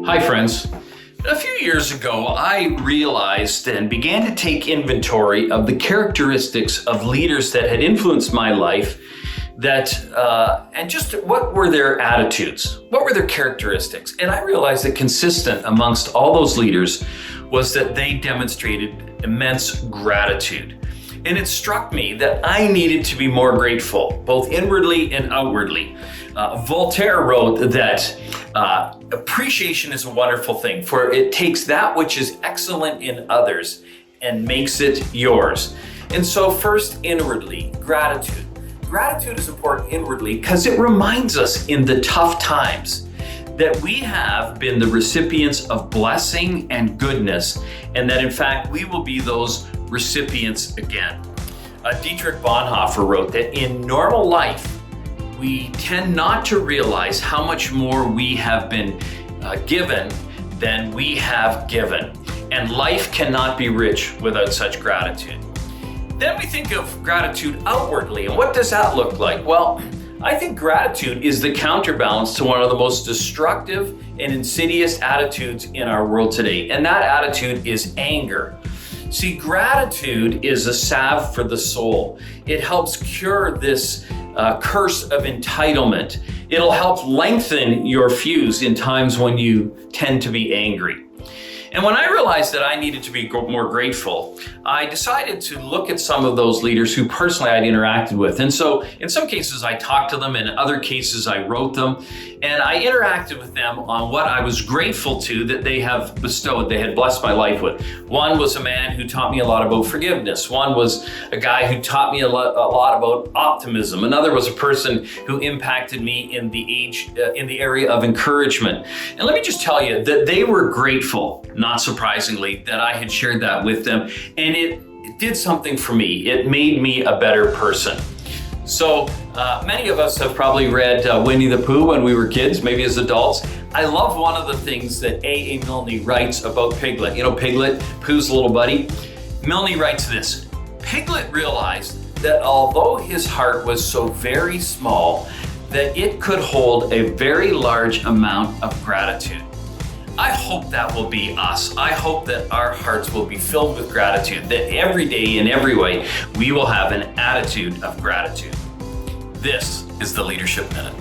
Hi, friends. A few years ago, I realized and began to take inventory of the characteristics of leaders that had influenced my life and just what were their attitudes? What were their characteristics? And I realized that consistent amongst all those leaders was that they demonstrated immense gratitude. And it struck me that I needed to be more grateful, both inwardly and outwardly. Voltaire wrote that appreciation is a wonderful thing, for it takes that which is excellent in others and makes it yours. And so first, inwardly, gratitude. Gratitude is important inwardly because it reminds us in the tough times that we have been the recipients of blessing and goodness, and that in fact we will be those recipients again. Dietrich Bonhoeffer wrote that in normal life, we tend not to realize how much more we have been given than we have given. And life cannot be rich without such gratitude. Then we think of gratitude outwardly. And what does that look like? Well, I think gratitude is the counterbalance to one of the most destructive and insidious attitudes in our world today. And that attitude is anger. See, gratitude is a salve for the soul. It helps cure this curse of entitlement. It'll help lengthen your fuse in times when you tend to be angry. And when I realized that I needed to be more grateful, I decided to look at some of those leaders who personally I'd interacted with. And so in some cases I talked to them, in other cases I wrote them, and I interacted with them on what I was grateful to that they have bestowed, they had blessed my life with. One was a man who taught me a lot about forgiveness. One was a guy who taught me a lot about optimism. Another was a person who impacted me in the area of encouragement. And let me just tell you that they were grateful, not surprisingly, that I had shared that with them. And it did something for me. It made me a better person. So many of us have probably read Winnie the Pooh when we were kids, maybe as adults. I love one of the things that A.A. Milne writes about Piglet. You know Piglet, Pooh's little buddy? Milne writes this: Piglet realized that although his heart was so very small, that it could hold a very large amount of gratitude. I hope that will be us. I hope that our hearts will be filled with gratitude, that every day in every way, we will have an attitude of gratitude. This is the Leadership Minute.